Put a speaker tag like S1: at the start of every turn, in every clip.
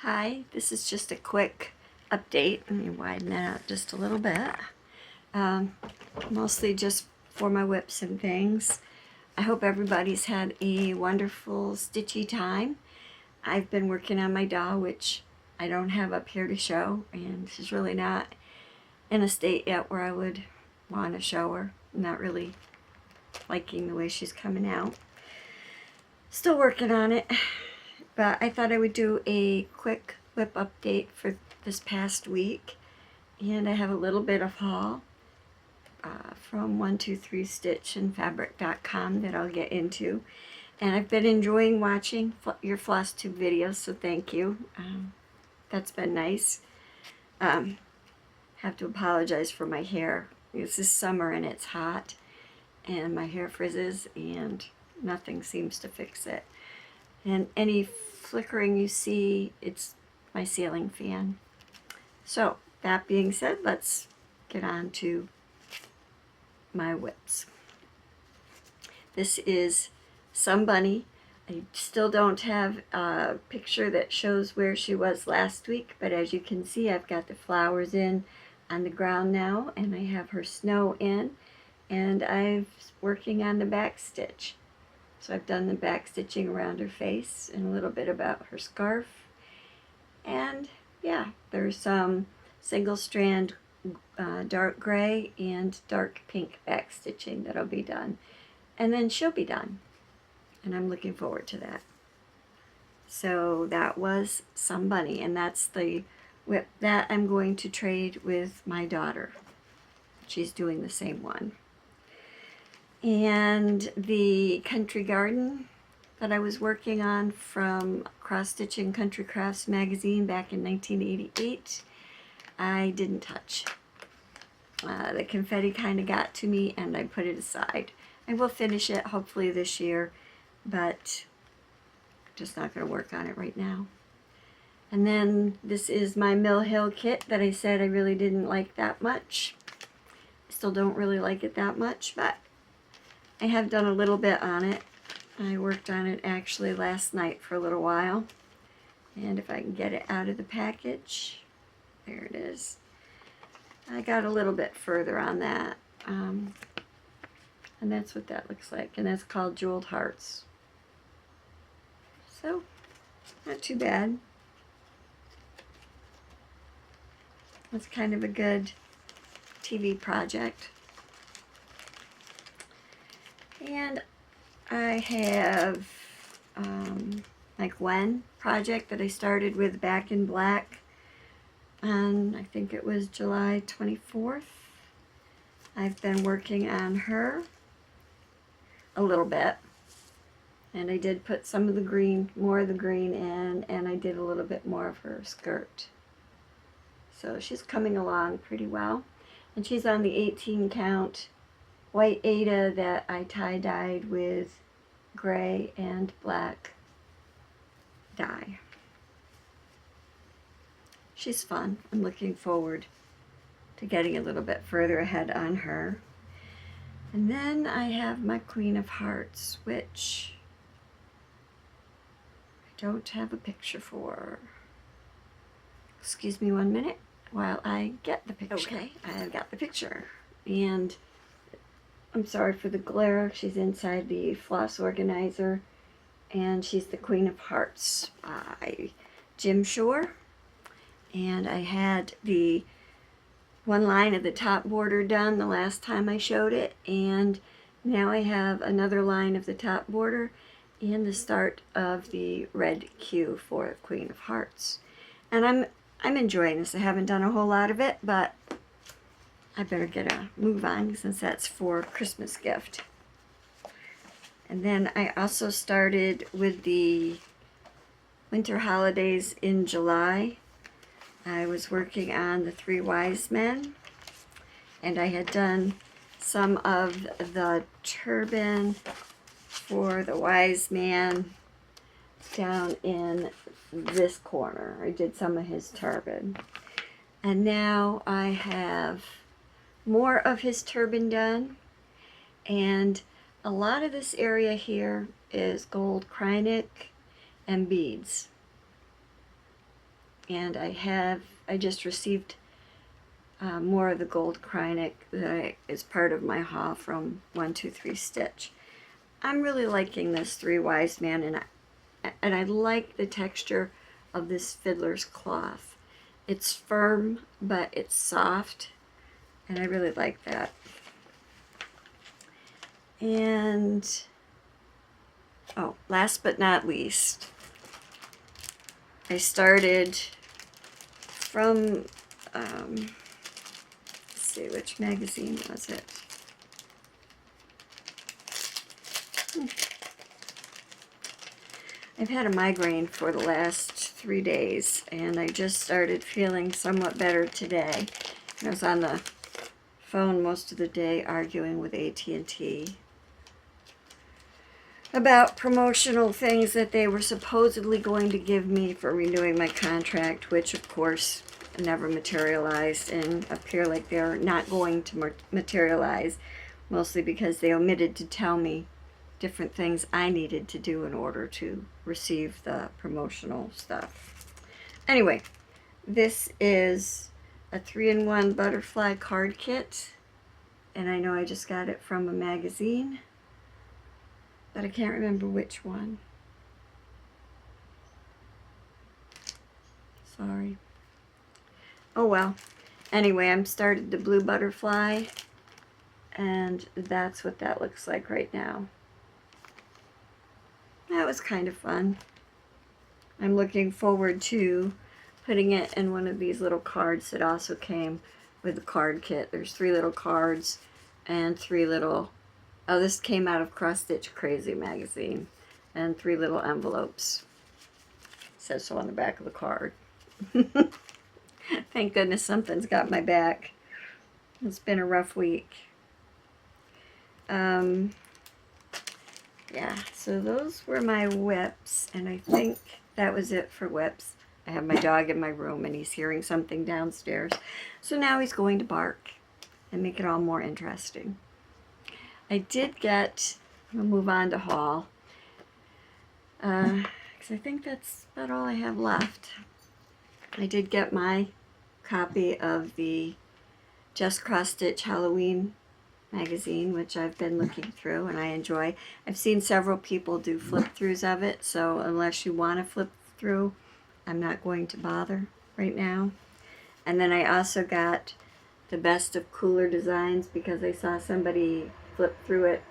S1: Hi, this is just a quick update. Let me widen that out just a little bit. Um, Mostly just for my whips and things. I hope everybody's had a wonderful stitchy time. I've been working on my doll, which I don't have up here to show, and she's really not in a state yet where I would want to show her. I'm not really liking the way she's coming out. Still working on it. But I thought I would do a quick whip update for this past week. And I have a little bit of haul from 123stitch and fabric.com that I'll get into. And I've been enjoying watching your FlossTube videos, so thank you. That's been nice. Have to apologize for my hair. This is summer and it's hot, and my hair frizzes and nothing seems to fix it. And any flickering you see, it's my ceiling fan. So that being said, let's get on to my whips. This is Some Bunny. I still don't have a picture that shows where she was last week, but as you can see, I've got the flowers in on the ground now, and I have her snow in, and I'm working on the back stitch. So I've done the back stitching around her face and a little bit about her scarf. And yeah, there's some single strand dark gray and dark pink back stitching that'll be done. And then she'll be done. And I'm looking forward to that. So that was Some Bunny, and that's the whip that I'm going to trade with my daughter. She's doing the same one. And the Country Garden that I was working on from Cross Stitching Country Crafts magazine back in 1988, I didn't touch. The confetti kind of got to me and I put it aside. I will finish it hopefully this year, but just not going to work on it right now. And then this is my Mill Hill kit that I said I really didn't like that much. Still don't really like it that much, but I have done a little bit on it. I worked on it actually last night for a little while. And if I can get it out of the package, there it is. I got a little bit further on that. And that's what that looks like. And that's called Jeweled Hearts. So, not too bad. That's kind of a good TV project. And I have my Gwen project that I started with Back in Black on, I think it was July 24th. I've been working on her a little bit, and I did put some of the green, more of the green in, and I did a little bit more of her skirt. So she's coming along pretty well, and she's on the 18 count white Aida that I tie-dyed with gray and black dye. She's fun. I'm looking forward to getting a little bit further ahead on her. And then I have my Queen of Hearts, which I don't have a picture for. Excuse me 1 minute while I get the picture. Okay, I've got the picture. And I'm sorry for the glare. She's inside the floss organizer, and she's the Queen of Hearts by Jim Shore. And I had the one line of the top border done the last time I showed it, and now I have another line of the top border and the start of the red Q for Queen of Hearts. And I'm enjoying this. I haven't done a whole lot of it, but I better get a move on since that's for Christmas gift. And then I also started with the winter holidays in July. I was working on the Three Wise Men, and I had done some of the turban for the wise man down in this corner. I did some of his turban. And now I have more of his turban done, and a lot of this area here is gold Kreinik and beads. and I just received more of the gold Krynic that is part of my haul from 123 Stitch. I'm really liking this Three Wise Men, and I like the texture of this fiddler's cloth. It's firm, but it's soft, and I really like that. And, oh, last but not least, I started from, let's see, which magazine was it? I've had a migraine for the last 3 days, and I just started feeling somewhat better today. I was on the phone most of the day arguing with AT&T about promotional things that they were supposedly going to give me for renewing my contract, which of course never materialized and appear like they're not going to materialize, mostly because they omitted to tell me different things I needed to do in order to receive the promotional stuff. Anyway, this is a 3-in-1 butterfly card kit, and I know I just got it from a magazine, but I can't remember which one. Sorry. Oh well. Anyway, I'm started the blue butterfly, and that's what that looks like right now. That was kind of fun. I'm looking forward to putting it in one of these little cards that also came with the card kit. There's 3 little cards and 3 little, oh, this came out of Cross Stitch Crazy magazine, and 3 little envelopes. It says so on the back of the card. Thank goodness something's got my back. It's been a rough week. Yeah, so those were my whips, and I think that was it for whips. I have my dog in my room, and he's hearing something downstairs. So now he's going to bark and make it all more interesting. I did get, we'll move on to haul, because I think that's about all I have left. I did get my copy of the Just Cross Stitch Halloween magazine, which I've been looking through and I enjoy. I've seen several people do flip-throughs of it, so unless you want to flip through, I'm not going to bother right now. And then I also got the Best of Cooler Designs because I saw somebody flip through it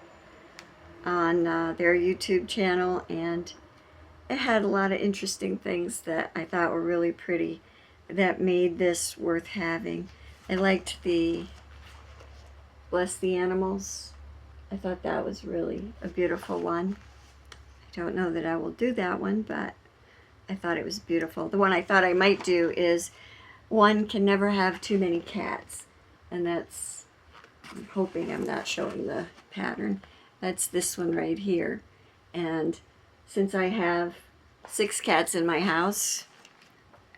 S1: on their YouTube channel, and it had a lot of interesting things that I thought were really pretty that made this worth having. I liked the Bless the Animals. I thought that was really a beautiful one. I don't know that I will do that one, but I thought it was beautiful. The one I thought I might do is One Can Never Have Too Many Cats. And that's, I'm hoping I'm not showing the pattern. That's this one right here. And since I have 6 cats in my house,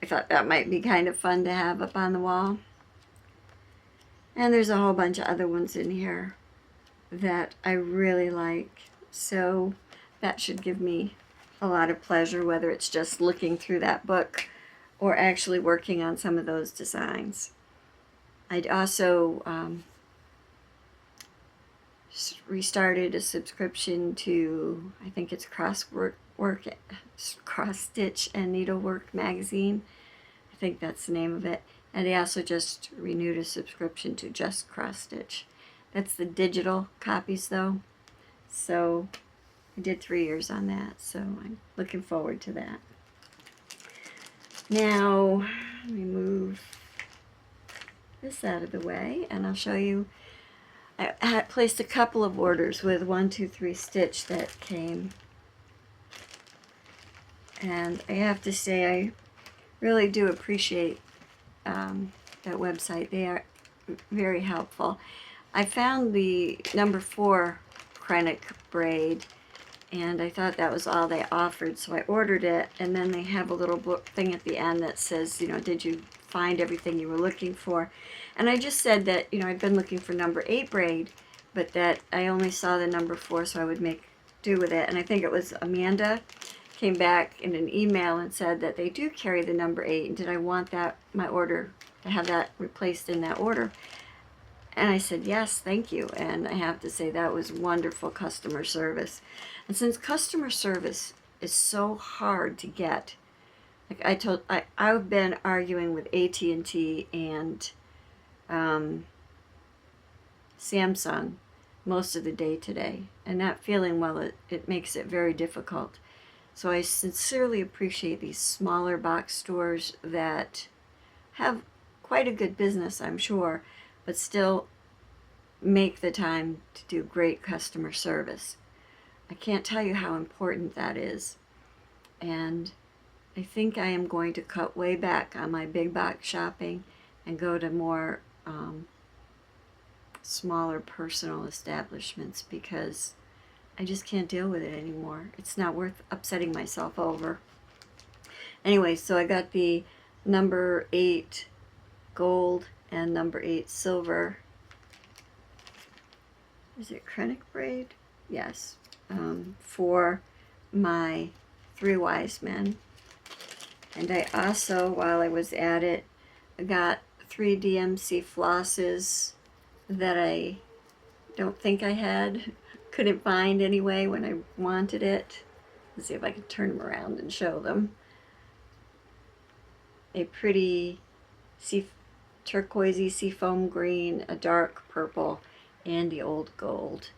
S1: I thought that might be kind of fun to have up on the wall. And there's a whole bunch of other ones in here that I really like. So that should give me a lot of pleasure, whether it's just looking through that book or actually working on some of those designs. I'd also restarted a subscription to, I think it's Cross Stitch and Needlework magazine. I think that's the name of it. And I also just renewed a subscription to Just Cross Stitch. That's the digital copies though. So I did 3 years on that, so I'm looking forward to that. Now, let me move this out of the way and I'll show you. I had placed a couple of orders with 123 Stitch that came. And I have to say I really do appreciate that website. They are very helpful. I found the number 4 Krynic braid, and I thought that was all they offered, so I ordered it. And then they have a little book thing at the end that says, you know, did you find everything you were looking for? And I just said that, you know, I'd been looking for number 8 braid, but that I only saw the number 4, so I would make do with it. And I think it was Amanda came back in an email and said that they do carry the number 8, and did I want that, my order, to have that replaced in that order. And I said, yes, thank you. And I have to say that was wonderful customer service. And since customer service is so hard to get, like I've been arguing with AT&T and Samsung most of the day today. And that feeling, well, it makes it very difficult. So I sincerely appreciate these smaller box stores that have quite a good business, I'm sure, but still make the time to do great customer service. I can't tell you how important that is. And I think I am going to cut way back on my big box shopping and go to more smaller personal establishments, because I just can't deal with it anymore. It's not worth upsetting myself over. Anyway, so I got the number 8 gold and number 8 silver. Is it Krennic braid? Yes. For my 3 wise men. And I also, while I was at it, got 3 DMC flosses that I don't think I had. Couldn't find anyway when I wanted it. Let's see if I can turn them around and show them. A pretty turquoisey seafoam green, a dark purple, and the old gold.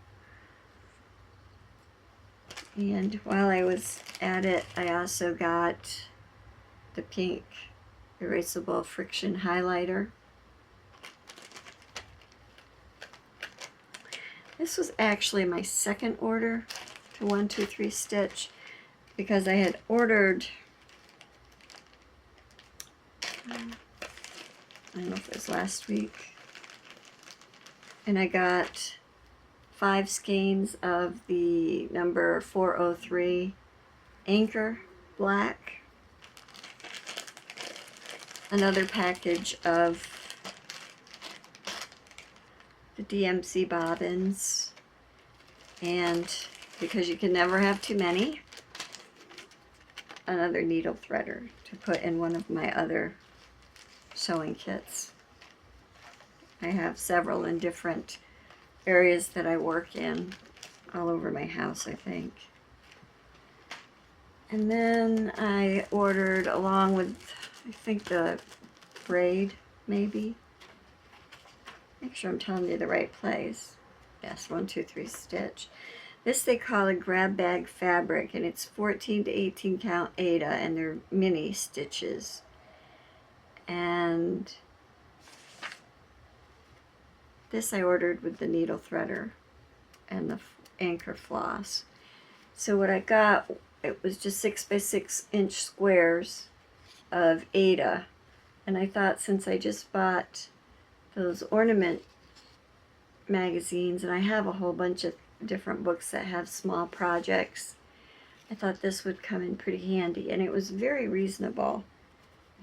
S1: And while I was at it, I also got the pink erasable friction highlighter. This was actually my second order to 1-2-3 Stitch, because I had ordered, I don't know if it was last week, and I got 5 skeins of the number 403 Anchor Black, another package of the DMC bobbins, and because you can never have too many, another needle threader to put in one of my other sewing kits. I have several in different areas that I work in, all over my house, I think. And then I ordered, along with, I think, the braid, maybe. Make sure I'm telling you the right place. Yes, 1-2-3 Stitch. This they call a grab bag fabric, and it's 14 to 18 count Aida, and they're mini stitches. And this I ordered with the needle threader and the anchor floss. So what I got, it was just 6 by 6 inch squares of Aida, and I thought, since I just bought those ornament magazines, and I have a whole bunch of different books that have small projects, I thought this would come in pretty handy, and it was very reasonable.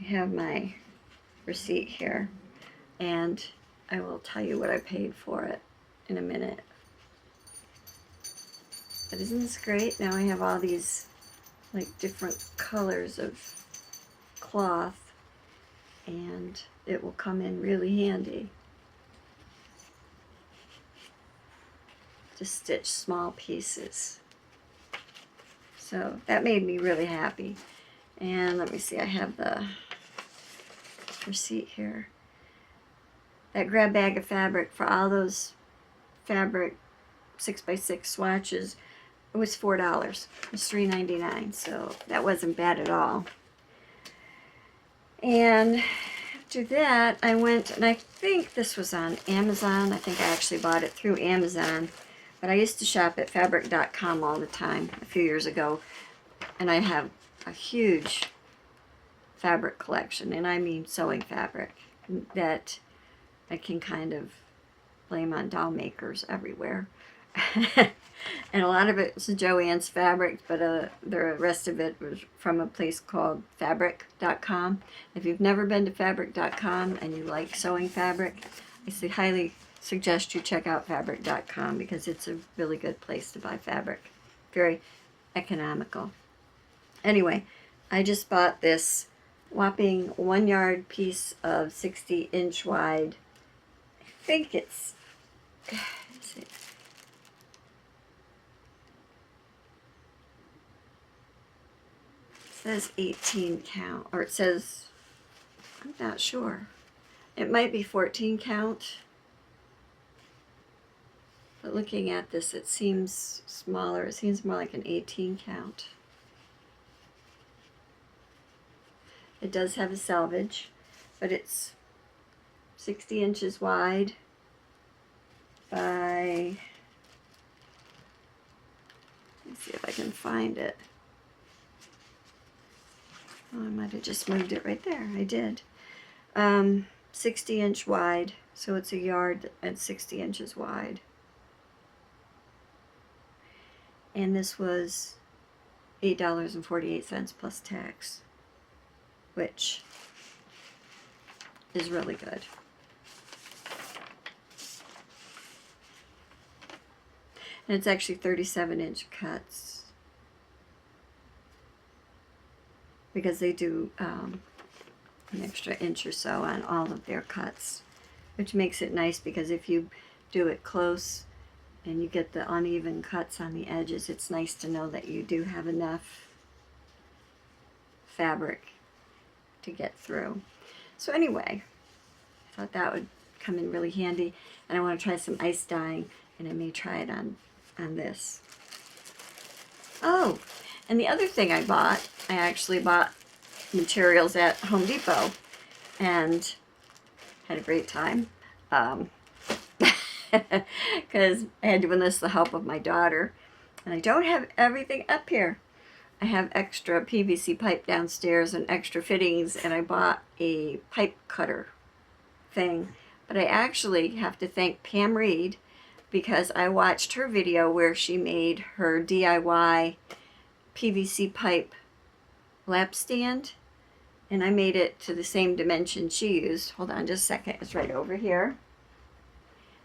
S1: I have my receipt here, and I will tell you what I paid for it in a minute. But isn't this great? Now I have all these like different colors of cloth, and it will come in really handy to stitch small pieces. So that made me really happy. And let me see, I have the receipt here. That grab bag of fabric for all those fabric 6 by 6 swatches, it was $4. It was $3.99, so that wasn't bad at all. And after that, I went, and I think this was on Amazon. I think I actually bought it through Amazon. But I used to shop at fabric.com all the time a few years ago. And I have a huge fabric collection, and I mean sewing fabric, that I can kind of blame on doll makers everywhere. And a lot of it was Joann's fabric, but the rest of it was from a place called fabric.com. If you've never been to fabric.com and you like sewing fabric, I highly suggest you check out fabric.com, because it's a really good place to buy fabric. Very economical. Anyway, I just bought this whopping 1 yard piece of 60-inch wide. I think it's, let's see. It says 18 count, or it says, I'm not sure. It might be 14 count. But looking at this, it seems smaller. It seems more like an 18 count. It does have a selvage, but it's 60 inches wide by, let's see if I can find it. Oh, I might have just moved it right there. I did. 60-inch wide, so it's a yard and 60 inches wide. And this was $8.48 plus tax, which is really good. And it's actually 37-inch cuts, because they do an extra inch or so on all of their cuts, which makes it nice, because if you do it close and you get the uneven cuts on the edges, it's nice to know that you do have enough fabric to get through. So anyway, I thought that would come in really handy, and I want to try some ice dyeing, and I may try it on this. Oh, and the other thing I actually bought materials at Home Depot and had a great time, because I had to enlist the help of my daughter, and I don't have everything up here. I have extra PVC pipe downstairs and extra fittings, and I bought a pipe cutter thing. But I actually have to thank Pam Reed, because I watched her video where she made her DIY PVC pipe lap stand, and I made it to the same dimension she used. Hold on just a second, it's right over here.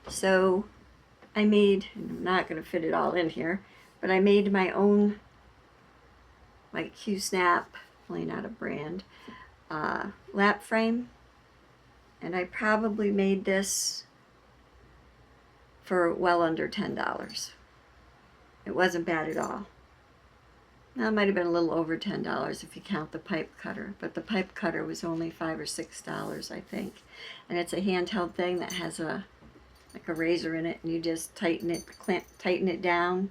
S1: So I made, I'm not going to fit it all in here, but I made my own, like Q-Snap, only not a brand, lap frame, and I probably made this for well under $10. It wasn't bad at all. Now, it might have been a little over $10 if you count the pipe cutter, but the pipe cutter was only $5 or $6, I think. And it's a handheld thing that has like a razor in it, and you just tighten it down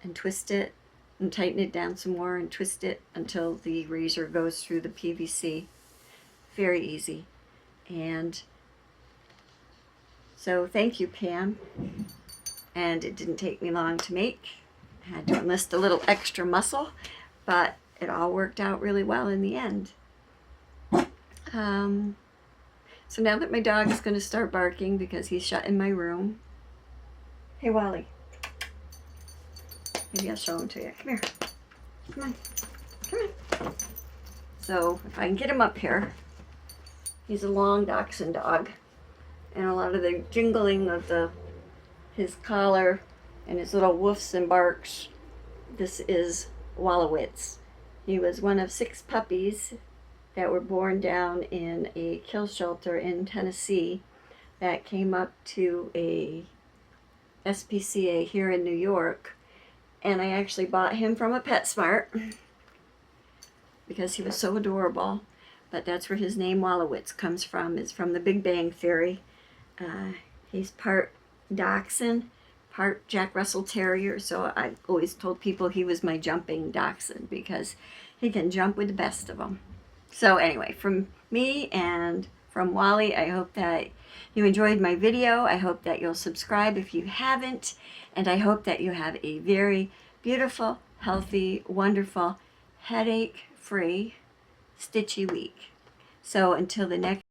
S1: and twist it, and tighten it down some more and twist it until the razor goes through the PVC. Very easy. And so thank you, Pam. And it didn't take me long to make. I had to enlist a little extra muscle, but it all worked out really well in the end. So now that my dog is going to start barking because he's shut in my room. Hey, Wally. Maybe I'll show him to you. Come here. Come on. Come on. So if I can get him up here. He's a long dachshund dog. And a lot of the jingling of his collar and his little woofs and barks. This is Wallowitz. He was one of 6 puppies that were born down in a kill shelter in Tennessee that came up to a SPCA here in New York. And I actually bought him from a PetSmart because he was so adorable. But that's where his name Wallowitz comes from. It's from the Big Bang Theory. He's part Dachshund, part Jack Russell Terrier, so I always told people he was my jumping Dachshund because he can jump with the best of them. So anyway, from me and from Wally, I hope that you enjoyed my video. I hope that you'll subscribe if you haven't, and I hope that you have a very beautiful, healthy, wonderful, headache-free, stitchy week. So until the next